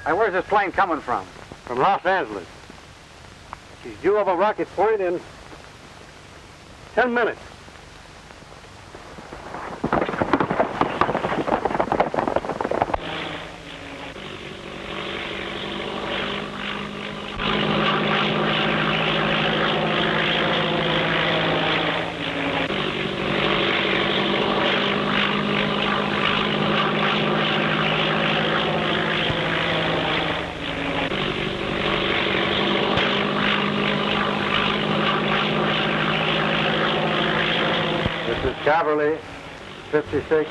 Hey, where's this plane coming from? From Los Angeles. She's due over Rocky Point in 10 minutes. Cawley, 56,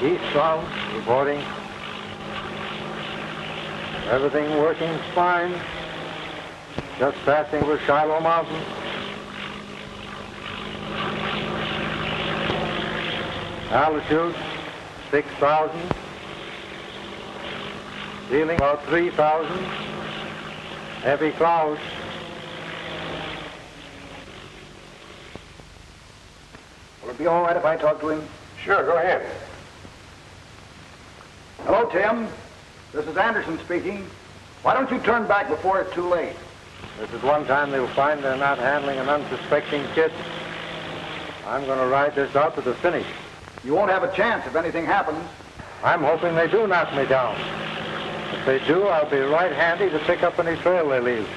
eastbound, reporting. Everything working fine. Just passing over Shiloh Mountain. Altitude, 6,000. Ceiling about 3,000. Heavy clouds. Will it be all right if I talk to him? Sure, go ahead. Hello, Tim. This is Anderson speaking. Why don't you turn back before it's too late? This is one time they'll find they're not handling an unsuspecting kid. I'm going to ride this out to the finish. You won't have a chance if anything happens. I'm hoping they do knock me down. If they do, I'll be right handy to pick up any trail they leave.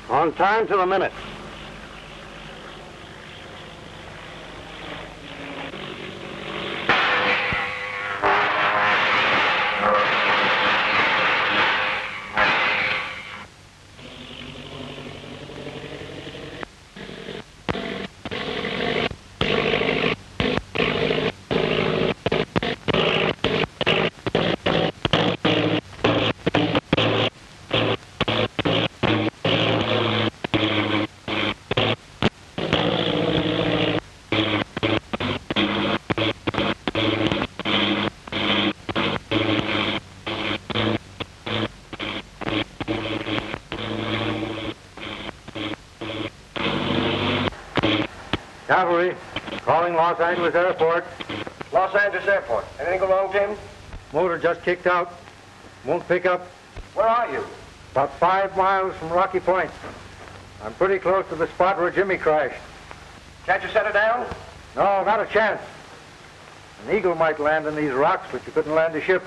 On time to the minute. Cavalry, calling Los Angeles Airport. Los Angeles Airport. Anything go wrong, Tim? Motor just kicked out. Won't pick up. Where are you? About 5 miles from Rocky Point. I'm pretty close to the spot where Jimmy crashed. Can't you set her down? No, not a chance. An eagle might land in these rocks, but you couldn't land a ship.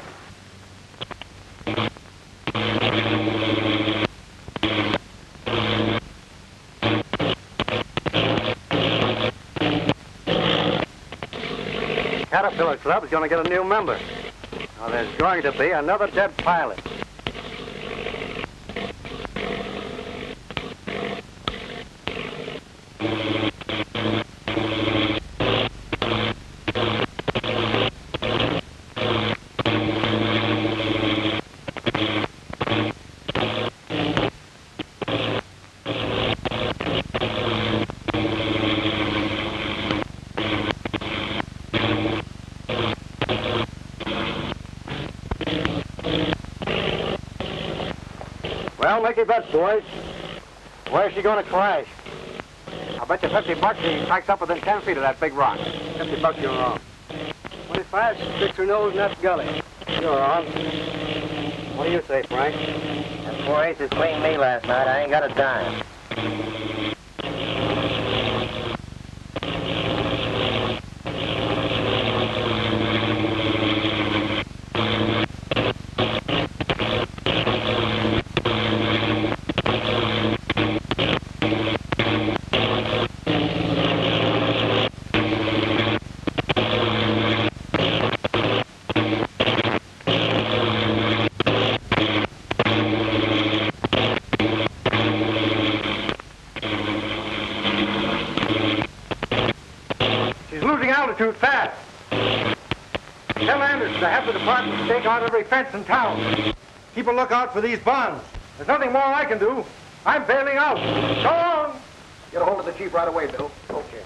Caterpillar Club is going to get a new member. Now, there's going to be another dead pilot. Well, make your bets, boys. Where's she going to crash? I'll bet you $50 she cracks up within 10 feet of that big rock. $50 you're wrong. 25, she sticks her nose in that gully. You're wrong. What do you say, Frank? Them 4 aces cleaned me last night. I ain't got a dime. fast. Tell Anderson to have the department stake out every fence in town. Keep a lookout for these bonds. There's nothing more I can do. I'm bailing out. So long. Get a hold of the chief right away, Bill. Okay.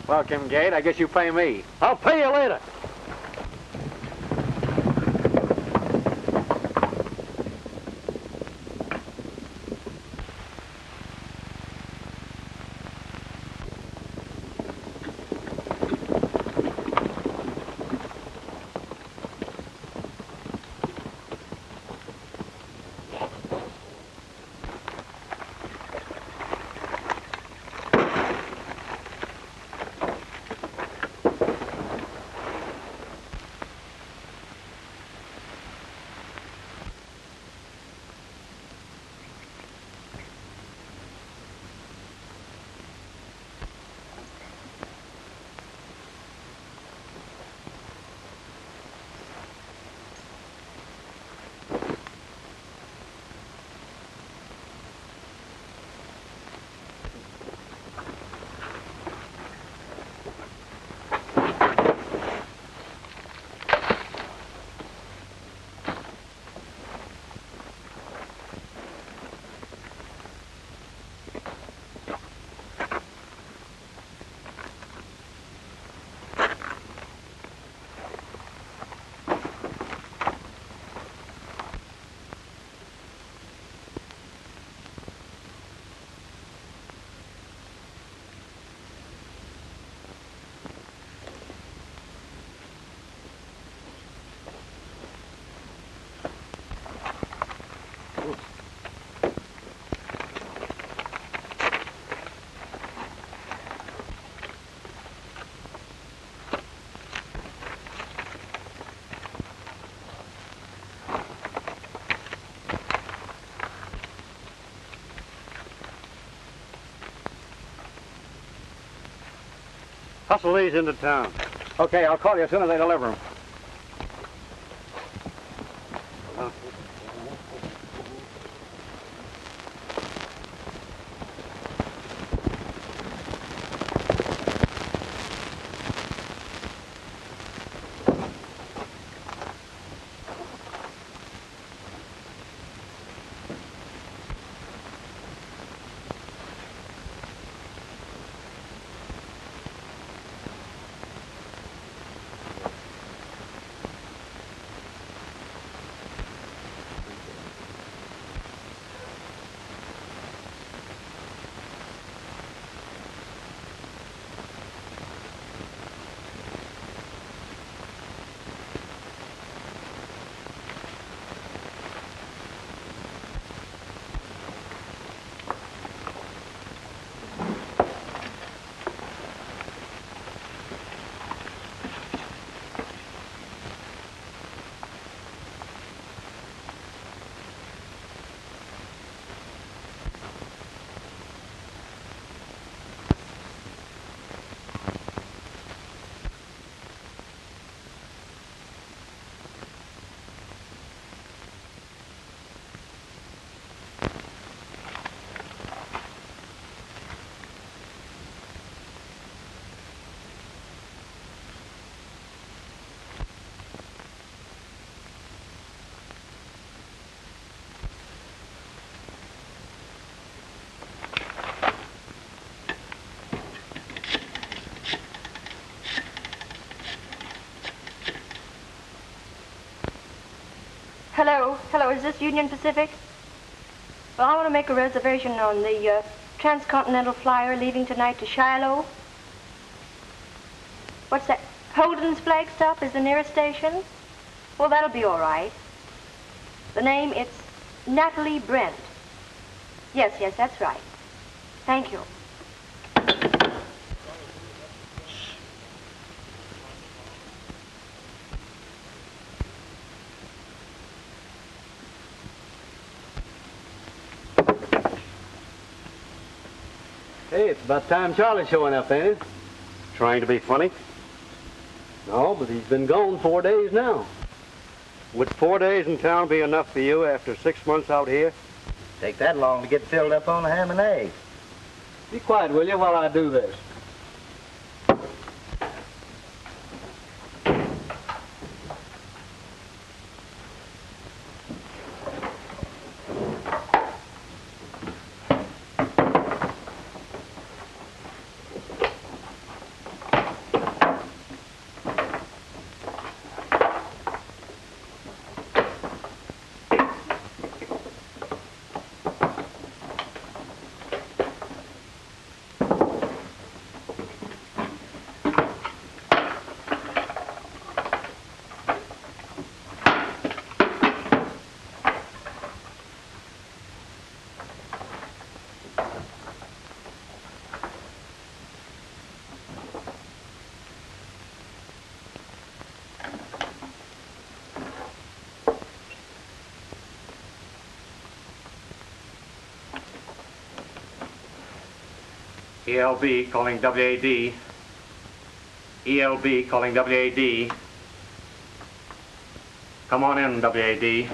Welcome, Gate. I guess you pay me. I'll pay you later. Hustle these into town. Okay, I'll call you as soon as they deliver them. Hello, is this Union Pacific? Well, I want to make a reservation on the transcontinental flyer leaving tonight to Shiloh. What's that? Holden's flag stop is the nearest station? Well, that'll be all right. The name, it's Natalie Brent. Yes, that's right. Thank you. Hey, it's about time Charlie's showing up, ain't it? Trying to be funny? No, but he's been gone 4 days now. Would 4 days in town be enough for you after 6 months out here? Take that long to get filled up on the ham and eggs. Be quiet, will you, while I do this? ELB calling WAD. ELB calling WAD. Come on in, WAD.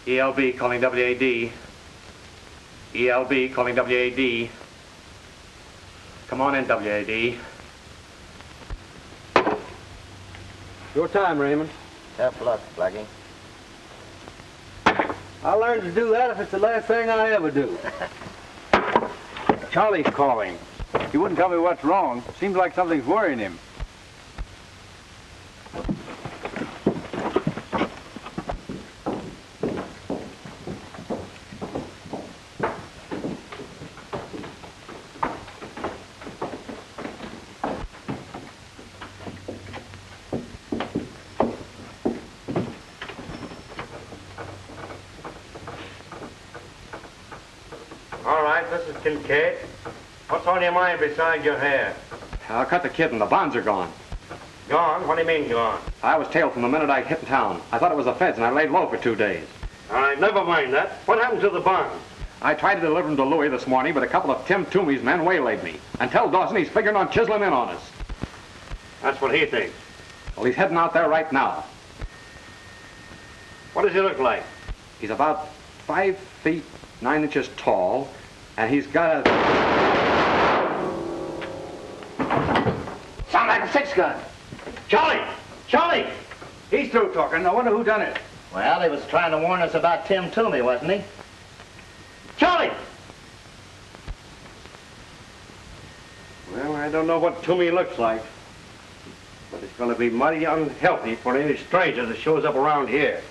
ELB calling WAD. ELB calling WAD. Come on in, WAD. Your time, Raymond. Tough luck, Blackie. I'll learn to do that if it's the last thing I ever do. Charlie's calling. He wouldn't tell me what's wrong. Seems like something's worrying him. All right, this is Kincaid. What's on your mind beside your hair? I cut the kid and the bonds are gone. Gone? What do you mean gone? I was tailed from the minute I hit town. I thought it was the feds and I laid low for 2 days. All right, never mind that. What happened to the bonds? I tried to deliver them to Louis this morning, but a couple of Tim Toomey's men waylaid me. And tell Dawson he's figuring on chiseling in on us. That's what he thinks. Well, he's heading out there right now. What does he look like? He's about 5 feet 9 inches tall, and he's got a... Sound like a six-gun. Charlie! Charlie! He's through talking. I wonder who done it. Well, he was trying to warn us about Tim Toomey, wasn't he? Charlie! Well, I don't know what Toomey looks like, but it's going to be mighty unhealthy for any stranger that shows up around here.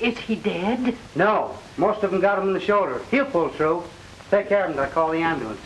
Is he dead? No. Most of them got him in the shoulder. He'll pull through. Take care of him till I call the ambulance.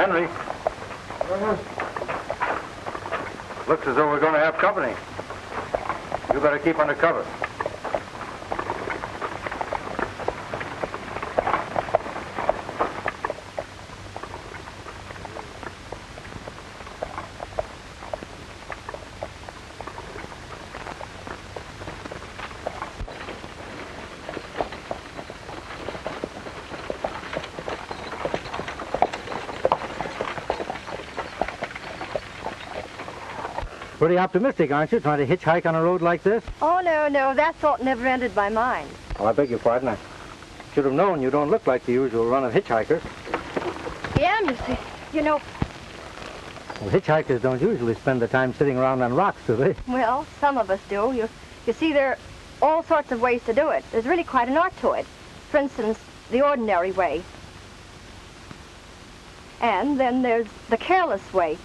Henry. Looks as though we're going to have company. You better keep under cover. Pretty optimistic, aren't you, trying to hitchhike on a road like this? Oh, no, that thought never entered my mind. Well, I beg your pardon. I should have known you don't look like the usual run of hitchhikers. Yeah, Missy. You know, Well, hitchhikers don't usually spend their time sitting around on rocks, do they? well, some of us do. You see, there are all sorts of ways to do it. There's really quite an art to it. For instance, the ordinary way. And then there's the careless way,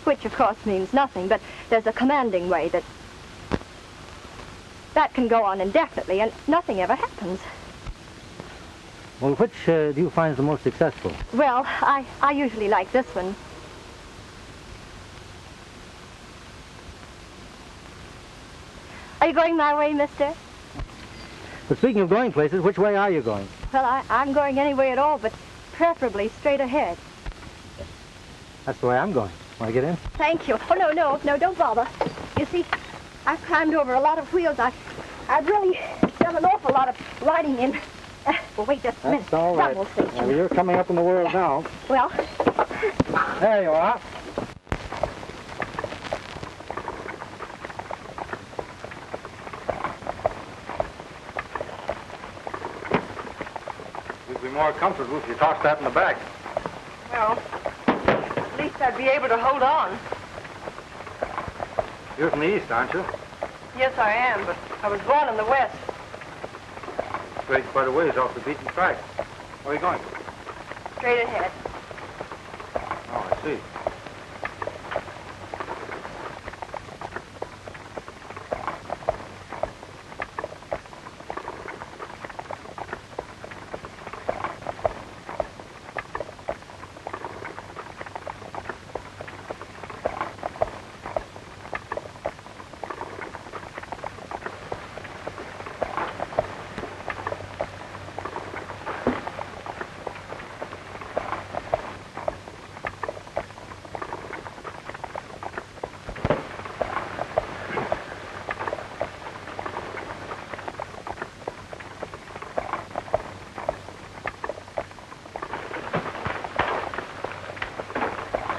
which of course means nothing, but there's a commanding way that can go on indefinitely and nothing ever happens. Well, which do you find the most successful? Well, I usually like this one. Are you going my way, mister? But speaking of going places, which way are you going? Well, I'm going any way at all, but preferably straight ahead. That's the way I'm going. Want to get in? Thank you. Oh, no, don't bother. You see, I've climbed over a lot of wheels. I've really done an awful lot of riding in. Well, wait just a minute. That's all right. Rumble station. Well, you're coming up in the world now. Well, There you are. You'd be more comfortable if you tossed that in the back. Well, at least I'd be able to hold on. You're from the east, aren't you? Yes, I am, but I was born in the West. Straight quite a ways off the beaten track. Where are you going? Straight ahead. Oh, I see.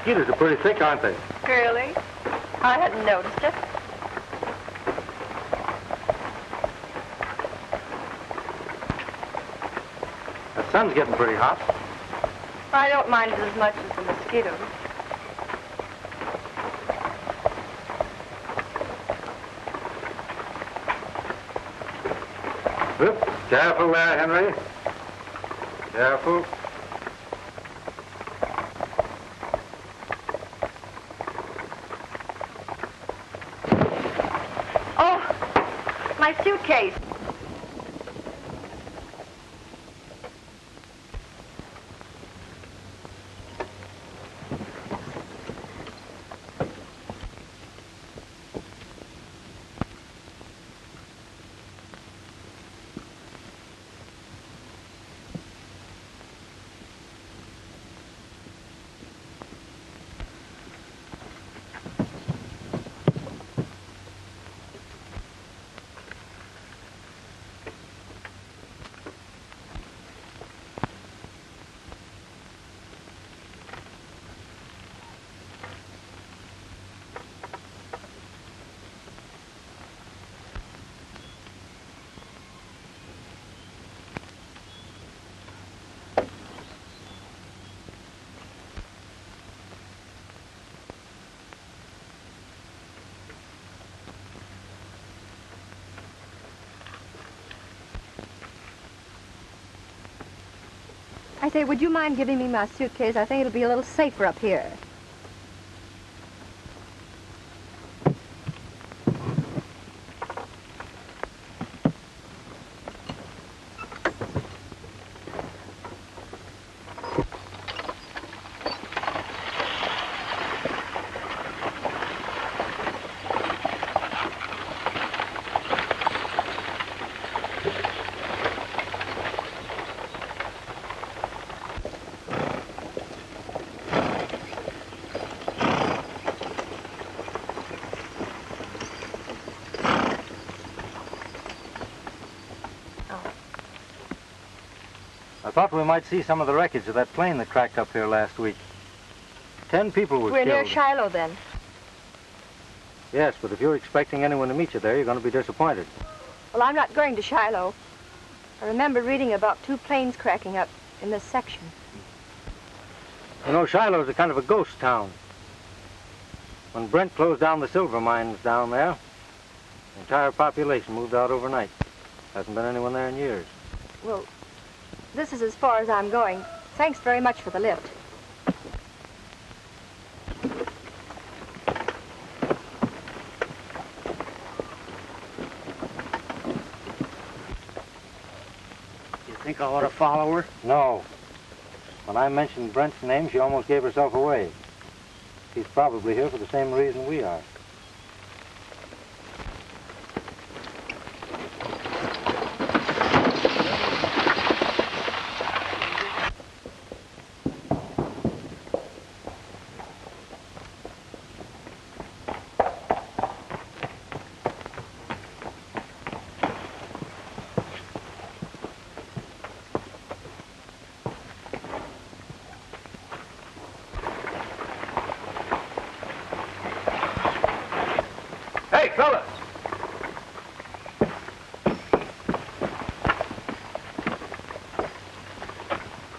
Mosquitoes are pretty thick, aren't they? Really? I hadn't noticed it. The sun's getting pretty hot. I don't mind it as much as the mosquitoes. Whoop. Careful there, Henry. Careful. Oh, my suitcase. I say, would you mind giving me my suitcase? I think it'll be a little safer up here. I thought we might see some of the wreckage of that plane that cracked up here last week. 10 people were We're killed. near Shiloh, then. Yes, but if you're expecting anyone to meet you there, you're going to be disappointed. Well, I'm not going to Shiloh. I remember reading about 2 planes cracking up in this section. You know, Shiloh's a kind of a ghost town. When Brent closed down the silver mines down there, the entire population moved out overnight. Hasn't been anyone there in years. Well, this is as far as I'm going. Thanks very much for the lift. You think I ought to follow her? No. When I mentioned Brent's name, she almost gave herself away. She's probably here for the same reason we are. Hey, fellas!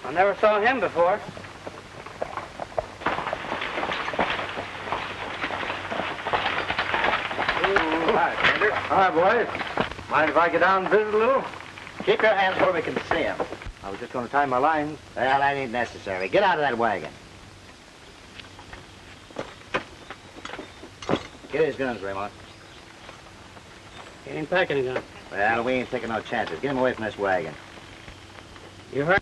I never saw him before. Hi, boys. Mind if I get down and visit a little? Keep your hands where we can see him. I was just going to tie my lines. Well, that ain't necessary. Get out of that wagon. Get his guns, Raymond. He ain't packing a gun. Well, we ain't taking no chances. Get him away from this wagon. You heard?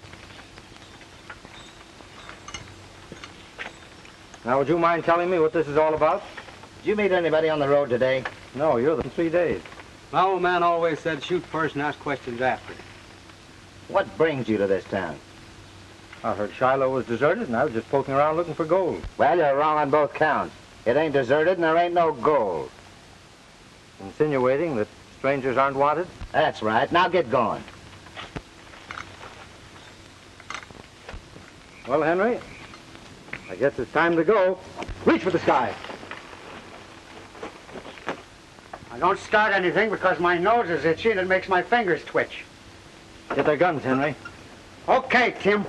Now, would you mind telling me what this is all about? Did you meet anybody on the road today? No, you're the 3 days. My old man always said shoot first and ask questions after. What brings you to this town? I heard Shiloh was deserted, and I was just poking around looking for gold. Well, you're wrong on both counts. It ain't deserted, and there ain't no gold. Insinuating that strangers aren't wanted? That's right. Now get going. Well, Henry, I guess it's time to go. Reach for the sky. I don't start anything because my nose is itchy and it makes my fingers twitch. Get their guns, Henry. Okay, Tim.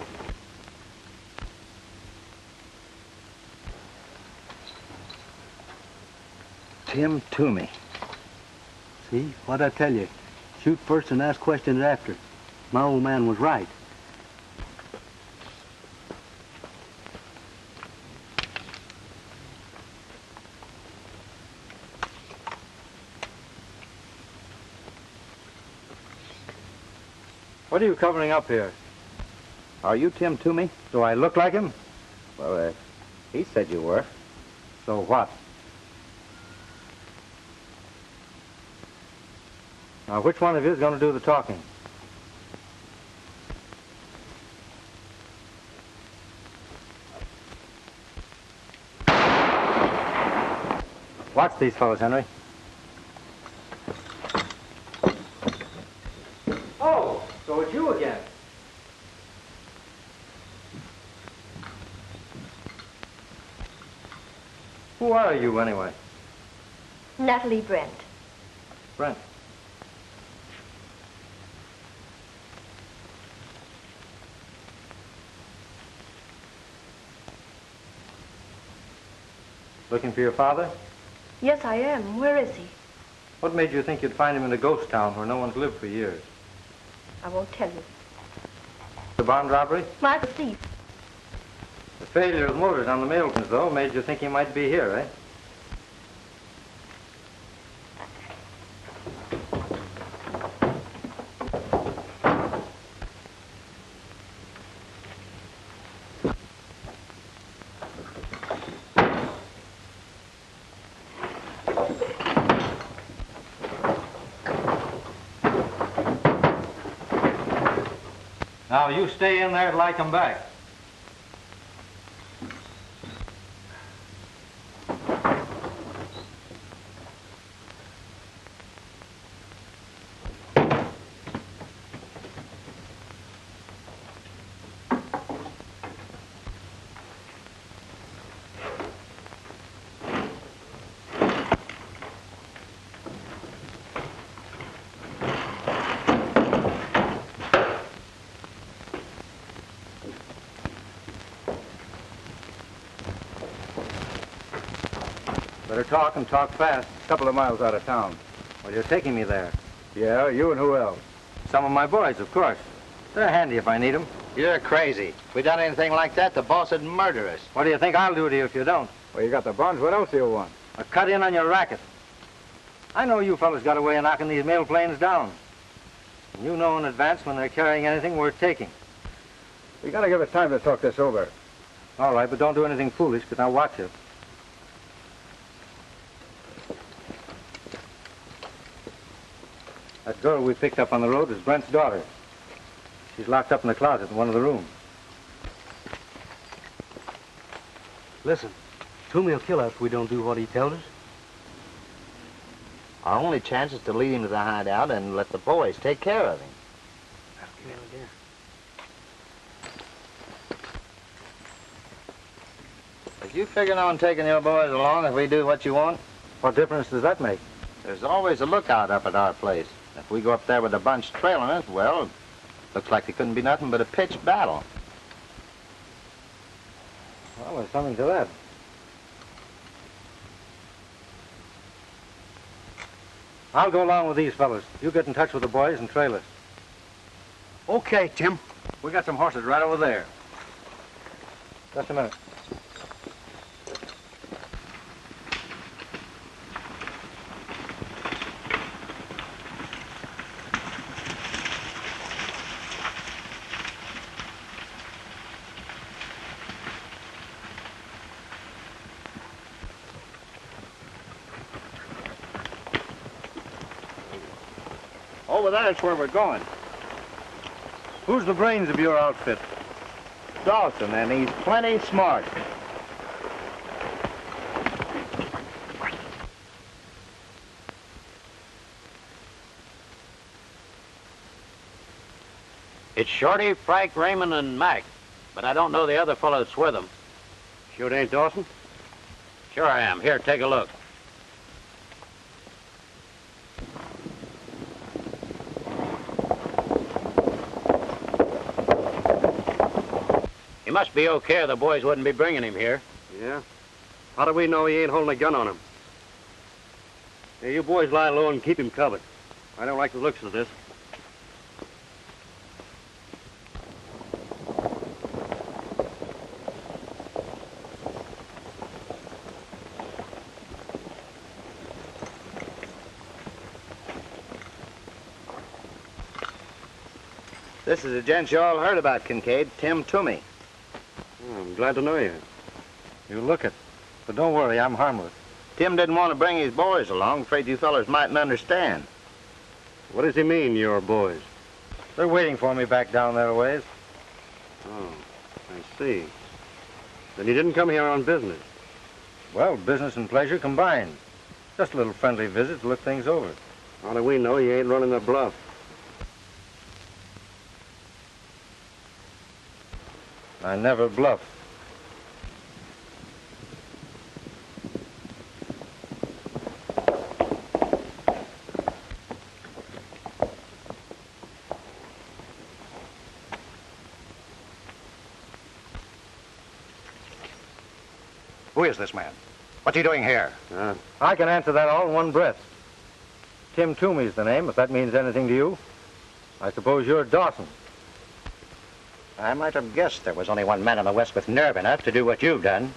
Tim Toomey. See, what'd I tell you? Shoot first and ask questions after. My old man was right. What are you covering up here? Are you Tim Toomey? Do I look like him? Well, he said you were. So what? Now, which one of you is going to do the talking? Watch these fellows, Henry. Oh, so it's you again. Who are you, anyway? Natalie Brent. Brent. Looking for your father? Yes, I am. Where is he? What made you think you'd find him in a ghost town where no one's lived for years? I won't tell you. The bond robbery? My thief. The failure of motors on the mail trains, though, made you think he might be here, eh? Now, you stay in there till I come back. Better talk and talk fast. A couple of miles out of town. Well, you're taking me there. Yeah, you and who else? Some of my boys, of course. They're handy if I need them. You're crazy. If we done anything like that, the boss would murder us. What do you think I'll do to you if you don't? Well, you got the bonds. What else do you want? A cut in on your racket. I know you fellas got a way of knocking these mail planes down. And you know in advance when they're carrying anything worth taking. We gotta give us time to talk this over. All right, but don't do anything foolish, because I'll watch you. That girl we picked up on the road is Brent's daughter. She's locked up in the closet in one of the rooms. Listen, Toomey will kill us if we don't do what he tells us. Our only chance is to lead him to the hideout and let the boys take care of him. That's a good idea. If you figuring on taking your boys along if we do what you want? What difference does that make? There's always a lookout up at our place. If we go up there with a bunch trailing us, well, looks like it couldn't be nothing but a pitched battle. Well, there's something to that. I'll go along with these fellas. You get in touch with the boys and trail us. Okay, Tim. We got some horses right over there. Just a minute. Over there's where we're going. Who's the brains of your outfit? Dawson, and he's plenty smart. It's Shorty, Frank, Raymond, and Mac, but I don't know the other fellow that's with them. Sure it ain't Dawson? Sure I am. Here, take a look. He must be okay or the boys wouldn't be bringing him here. Yeah? How do we know he ain't holding a gun on him? Hey, you boys lie low and keep him covered. I don't like the looks of this. This is a gent you all heard about, Kincaid, Tim Toomey. Oh, I'm glad to know you. You look it. But don't worry, I'm harmless. Tim didn't want to bring his boys along. Afraid you fellas mightn't understand. What does he mean, your boys? They're waiting for me back down there a ways. Oh, I see. Then he didn't come here on business. Well, business and pleasure combined. Just a little friendly visit to look things over. How do we know he ain't running a bluff? I never bluff. Who is this man? What's he doing here? I can answer that all in one breath. Tim Toomey's the name, if that means anything to you. I suppose you're Dawson. I might have guessed there was only one man in the West with nerve enough to do what you've done.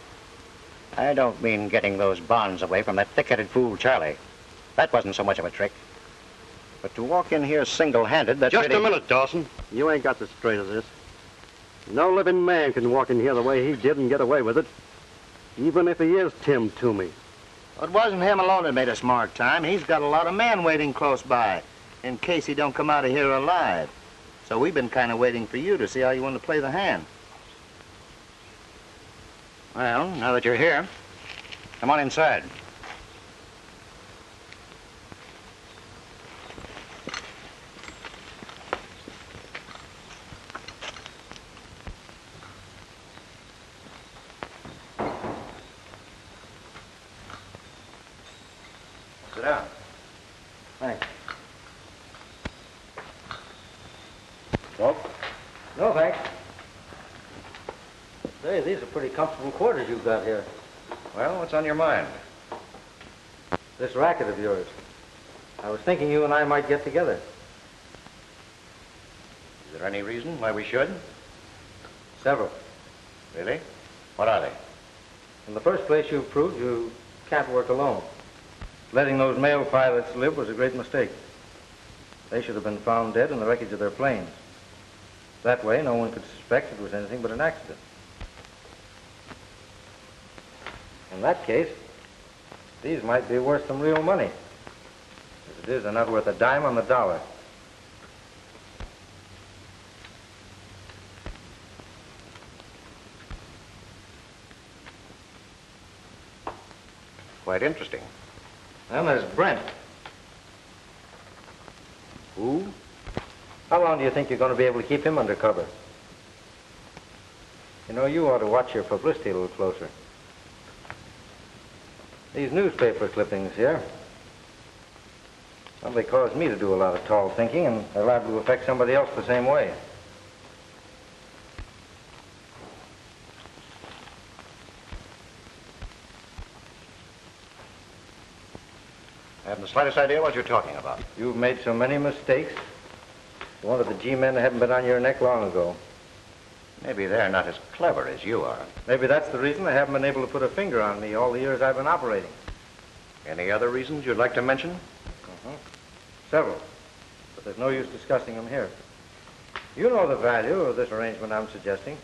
I don't mean getting those bonds away from that thick-headed fool Charlie. That wasn't so much of a trick. But to walk in here single-handed, that's Just really... a minute, Dawson. You ain't got the straight of this. No living man can walk in here the way he did and get away with it. Even if he is Tim Toomey. It wasn't him alone that made a smart time. He's got a lot of men waiting close by, in case he don't come out of here alive. So we've been kind of waiting for you to see how you want to play the hand. Well, now that you're here, come on inside. Sit down. Thanks. Smoke? No, thanks. Say, these are pretty comfortable quarters you've got here. Well, what's on your mind? This racket of yours. I was thinking you and I might get together. Is there any reason why we should? Several. Really? What are they? In the first place, you've proved you can't work alone. Letting those male pilots live was a great mistake. They should have been found dead in the wreckage of their planes. That way, no one could suspect it was anything but an accident. In that case, these might be worth some real money. As it is, they're not worth a dime on the dollar. Quite interesting. Then there's Brent. Who? How long do you think you're going to be able to keep him under cover? You know, you ought to watch your publicity a little closer. These newspaper clippings here, well, they cause me to do a lot of tall thinking, and they're liable to affect somebody else the same way. I haven't the slightest idea what you're talking about. You've made so many mistakes. You wanted the G-men to haven't been on your neck long ago. Maybe they're not as clever as you are. Maybe that's the reason they haven't been able to put a finger on me all the years I've been operating. Any other reasons you'd like to mention? Several. But there's no use discussing them here. You know the value of this arrangement I'm suggesting.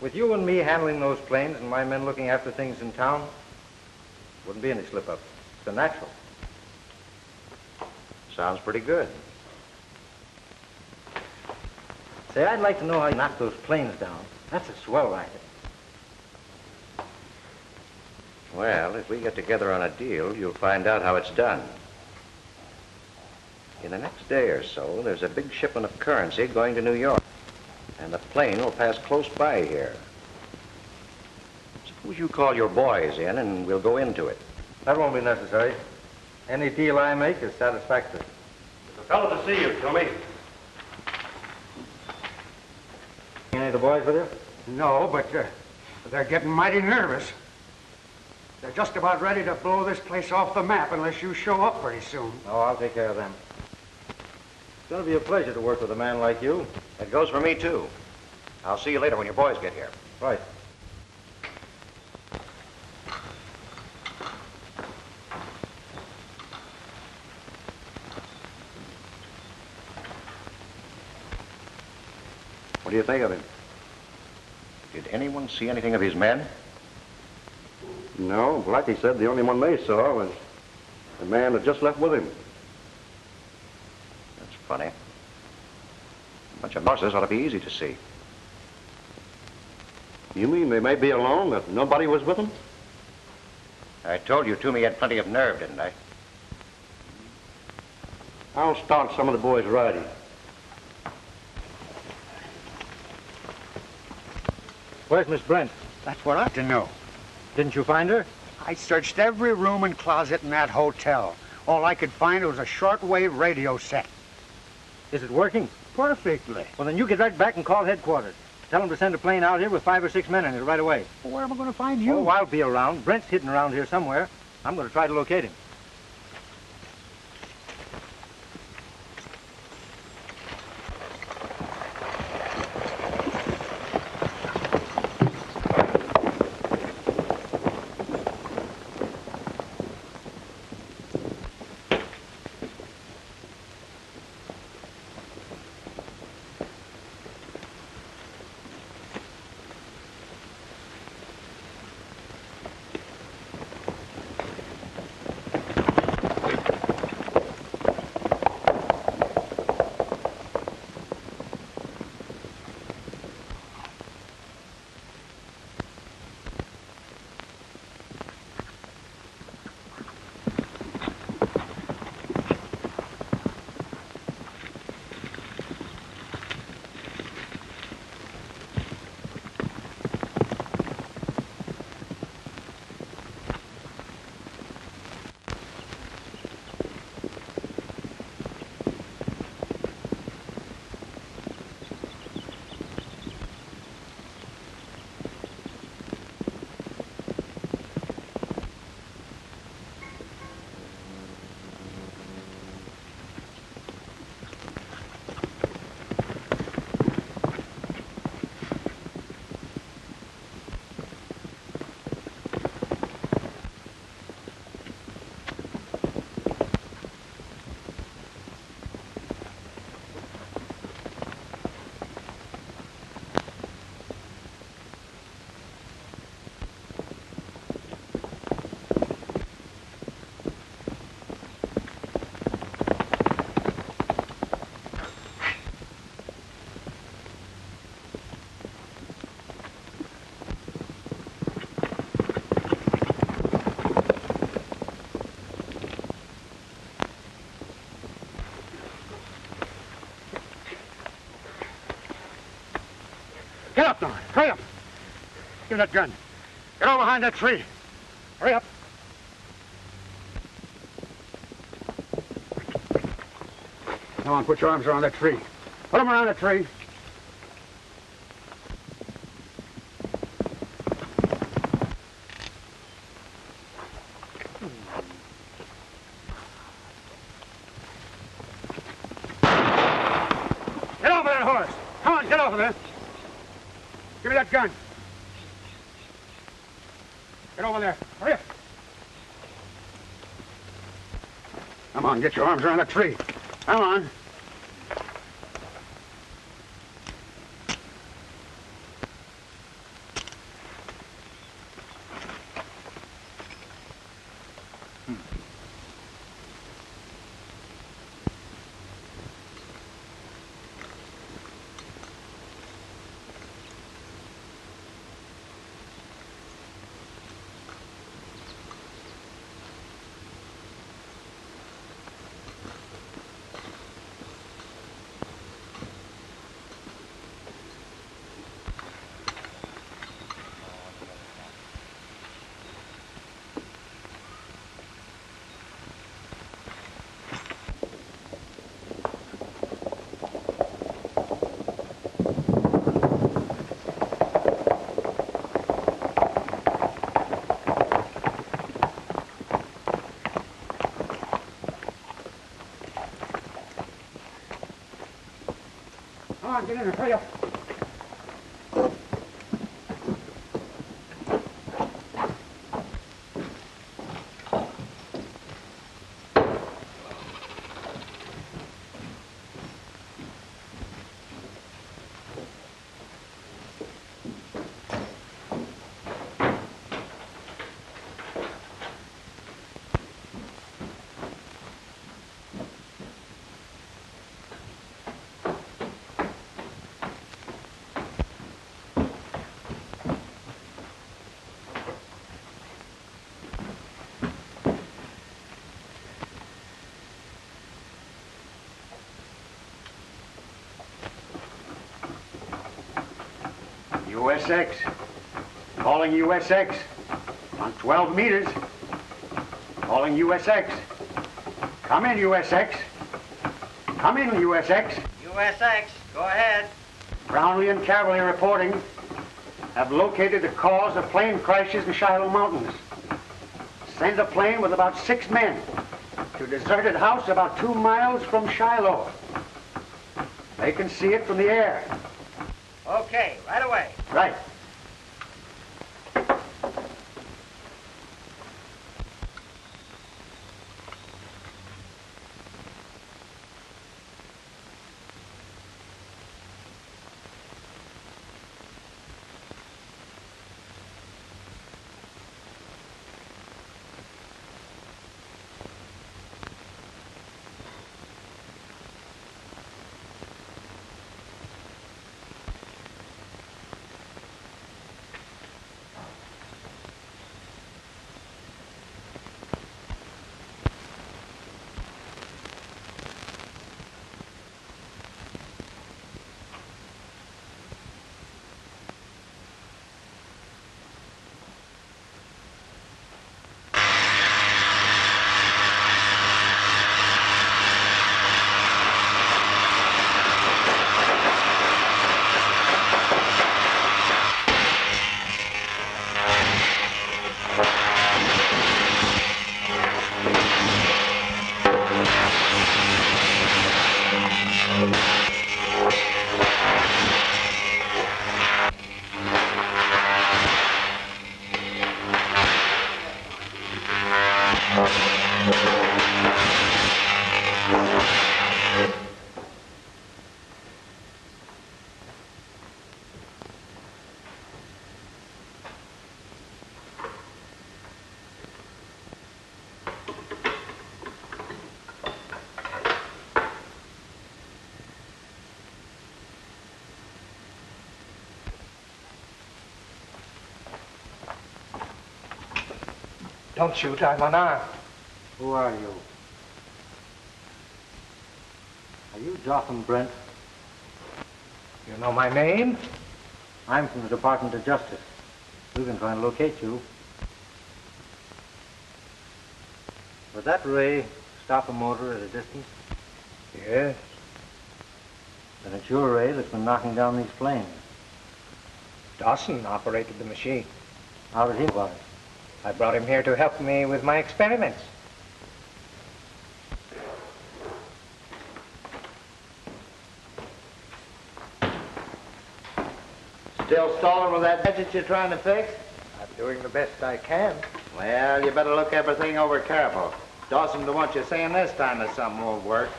With you and me handling those planes and my men looking after things in town, wouldn't be any slip-up. It's a natural. Sounds pretty good. Say, I'd like to know how you knock those planes down. That's a swell racket. Well, if we get together on a deal, you'll find out how it's done. In the next day or so, there's a big shipment of currency going to New York. And the plane will pass close by here. Suppose you call your boys in and we'll go into it. That won't be necessary. Any deal I make is satisfactory. It's a fellow to see you, Tommy. Any of the boys with you? No, but they're getting mighty nervous. They're just about ready to blow this place off the map unless you show up pretty soon. Oh, I'll take care of them. It's going to be a pleasure to work with a man like you. That goes for me, too. I'll see you later when your boys get here. Right. What do you think of him? Did anyone see anything of his men? No, Blackie said the only one they saw was the man that just left with him. That's funny. A bunch of bosses ought to be easy to see. You mean they may be alone, that nobody was with them? I told you Toomey had plenty of nerve, didn't I? I'll start some of the boys riding. Where's Miss Brent? That's what I ought to know. Didn't you find her? I searched every room and closet in that hotel. All I could find was a shortwave radio set. Is it working? Perfectly. Well, then you get right back and call headquarters. Tell them to send a plane out here with 5 or 6 men in it right away. Well, where am I going to find you? Oh, I'll be around. Brent's hidden around here somewhere. I'm going to try to locate him. Give me that gun. Get over behind that tree. Hurry up. Come on, put your arms around that tree. Put them around the tree. Get off of that horse. Come on, get off of there. Give me that gun. Get over there. Hurry up. Come on, get your arms around that tree. Come on. Come on, get in there, hurry up. USX. Calling USX. On 12 meters. Calling USX. Come in, USX. Come in, USX. USX, go ahead. Brownlee and Cawley reporting. Have located the cause of plane crashes in Shiloh Mountains. Send a plane with about 6 men to a deserted house about 2 miles from Shiloh. They can see it from the air. Okay, right away. Right. Don't shoot, I'm unarmed. Who are you? Are you Jotham Brent? You know my name? I'm from the Department of Justice. We've been trying to locate you. Was that Ray stop a motor at a distance? Yes. Then it's your Ray that's been knocking down these planes. Dawson operated the machine. How did he know about it? I brought him here to help me with my experiments. Still stalling with that gadget you're trying to fix? I'm doing the best I can. Well, you better look everything over careful. Dawson don't want you saying this time that something won't work.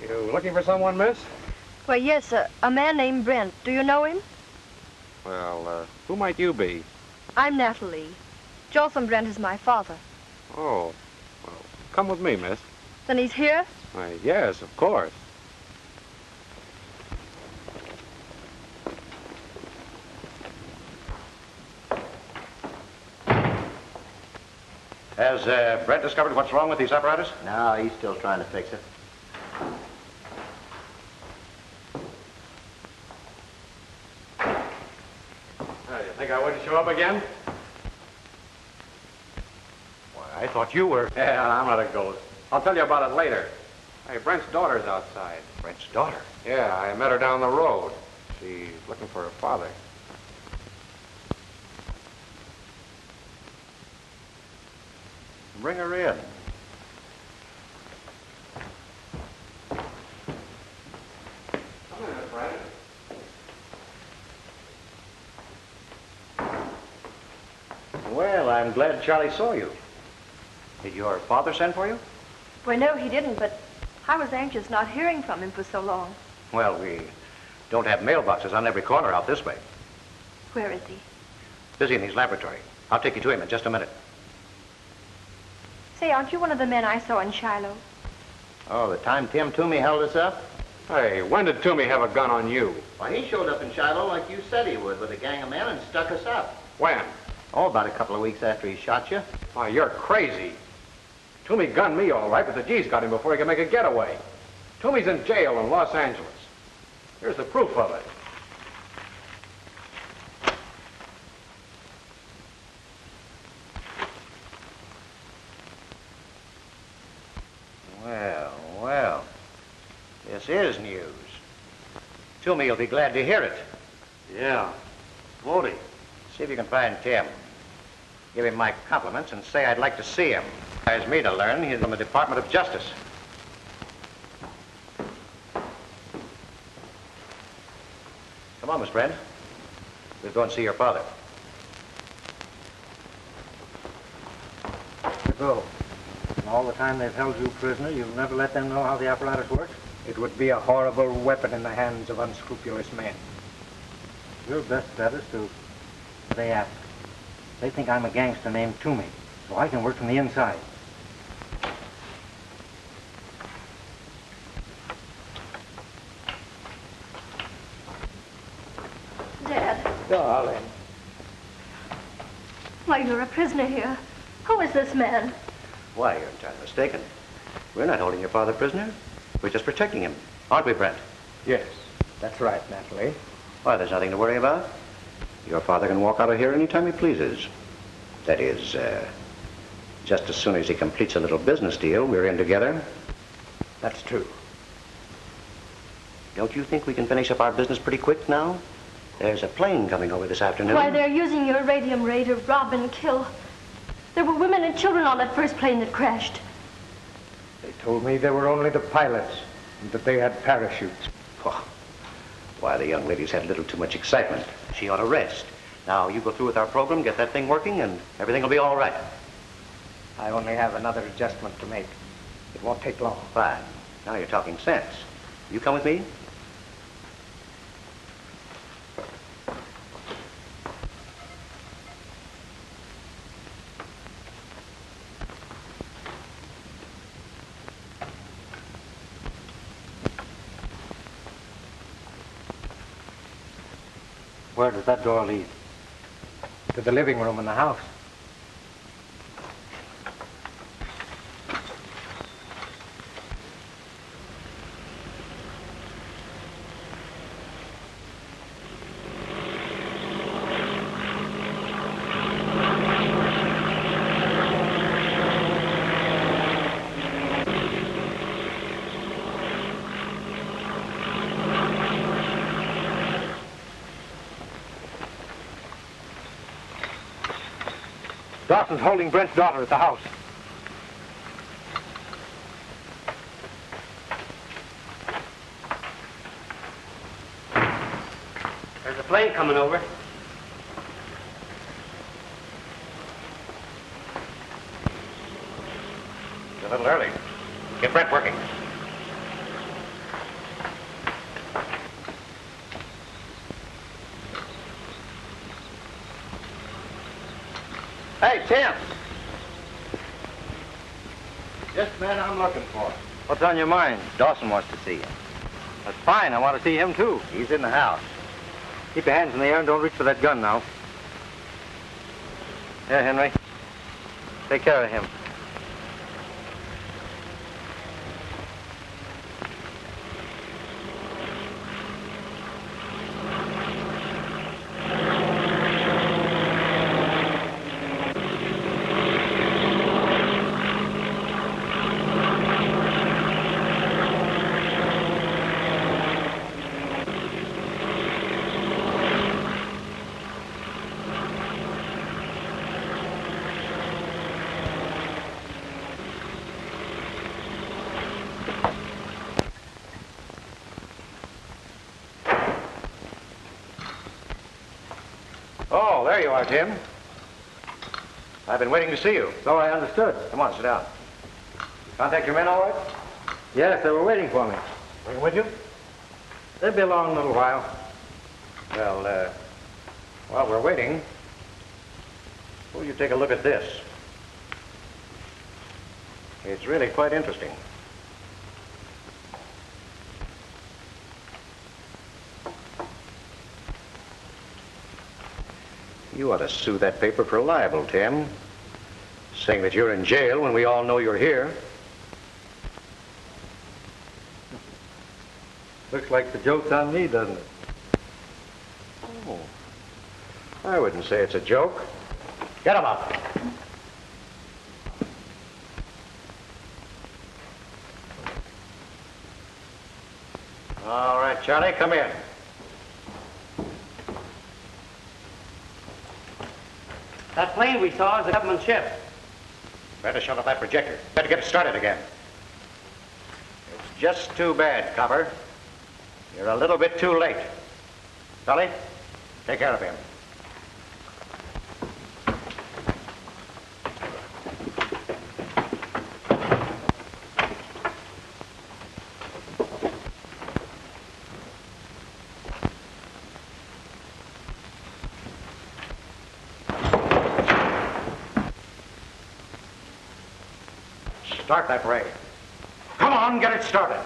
You looking for someone, miss? Well, yes, a man named Brent. Do you know him? Well, who might you be? I'm Natalie. Jotham Brent is my father. Oh, well, come with me, miss. Then he's here? Why, yes, of course. Has Brent discovered what's wrong with these apparatus? No, he's still trying to fix it. You think I wouldn't show up again? Why, I thought you were... Yeah, I'm not a ghost. I'll tell you about it later. Hey, Brent's daughter's outside. Brent's daughter? Yeah, I met her down the road. She's looking for her father. Bring her in. Come in, Brent. Well, I'm glad Charlie saw you. Did your father send for you? Well, no, he didn't, but I was anxious not hearing from him for so long. Well, we don't have mailboxes on every corner out this way. Where is he? Busy in his laboratory. I'll take you to him in just a minute. Say, aren't you one of the men I saw in Shiloh? Oh, the time Tim Toomey held us up? Hey, when did Toomey have a gun on you? Why, he showed up in Shiloh like you said he would with a gang of men and stuck us up. When? Oh, about a couple of weeks after he shot you. Why, you're crazy. Toomey gunned me all right, but the G's got him before he could make a getaway. Toomey's in jail in Los Angeles. Here's the proof of it. Well, well. This is news. Toomey will be glad to hear it. Yeah. Won't he? See if you can find Tim. Give him my compliments and say I'd like to see him. Requires me to learn he's from the Department of Justice. Come on, Miss Brent. We'll go and see your father. Go. And all the time they've held you prisoner, you've never let them know how the apparatus works? It would be a horrible weapon in the hands of unscrupulous men. Your best bet is to... They ask. They think I'm a gangster named Toomey, so I can work from the inside. Dad. Darling. Why, you're a prisoner here. Who is this man? Why, you're entirely mistaken. We're not holding your father prisoner. We're just protecting him. Aren't we, Brent? Yes, that's right, Natalie. Why, there's nothing to worry about. Your father can walk out of here anytime he pleases. That is, just as soon as he completes a little business deal we're in together. That's true. Don't you think we can finish up our business pretty quick now? There's a plane coming over this afternoon. Why, they're using your radium ray to rob and kill. There were women and children on that first plane that crashed. They told me they were only the pilots and that they had parachutes. Oh, Why, the young lady's had a little too much excitement. She ought to rest. Now, you go through with our program, get that thing working, and everything will be all right. I only have another adjustment to make. It won't take long. Fine. Now you're talking sense. You come with me? Where does that door lead? To the living room in the house. Dawson's holding Brent's daughter at the house. There's a plane coming over. It's a little early. Get Brent working. Hey, Tim! Just the man I'm looking for. What's on your mind? Dawson wants to see you. That's fine. I want to see him, too. He's in the house. Keep your hands in the air and don't reach for that gun now. Here, Henry. Take care of him. Oh, there you are, Tim. I've been waiting to see you. So I understood. Come on, sit down. Contact your men all right? Yes, they were waiting for me. Bring them with you? They'll be along in a little while. Well, while we're waiting, will you take a look at this? It's really quite interesting. You ought to sue that paper for libel, Tim. Saying that you're in jail when we all know you're here. Looks like the joke's on me, doesn't it? Oh, I wouldn't say it's a joke. Get him up. All right, Charlie, come in. That plane we saw is a government ship. Better shut off that projector. Better get it started again. It's just too bad, Copper. You're a little bit too late. Sully, take care of him. Start that ray. Come on, get it started.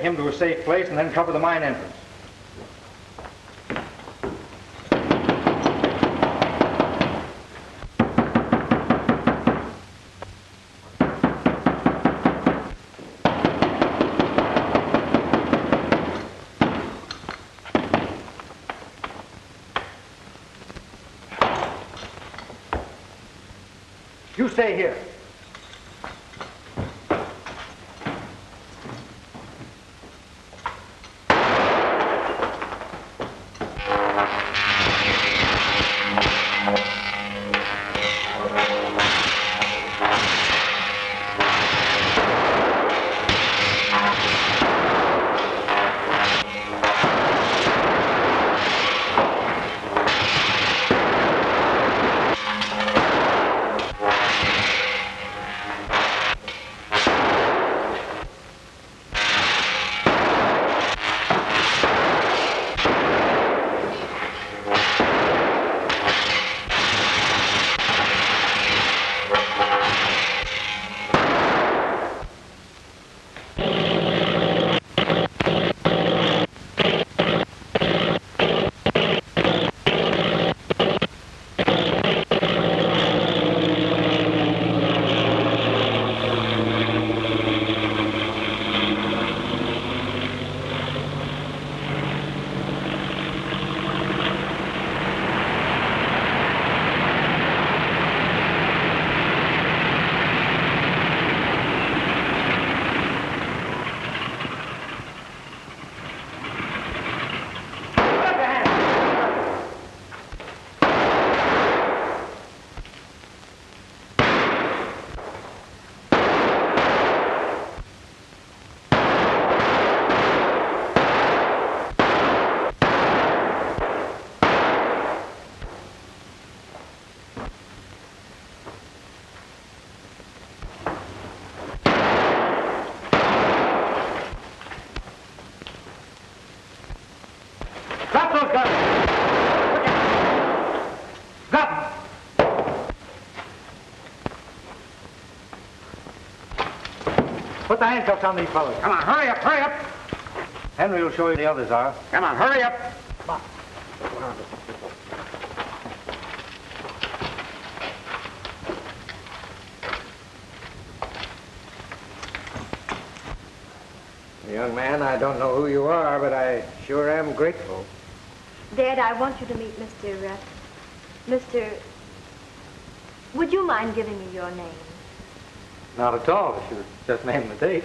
him to a safe place and then cover the mine entrance. You stay here. Put the handcuffs on these fellows. Come on, hurry up, hurry up. Henry will show you the others are. Come on, hurry up. Come on. Young man, I don't know who you are, but I sure am grateful. Dad, I want you to meet Mr. Would you mind giving me your name? Not at all. If you just name the date.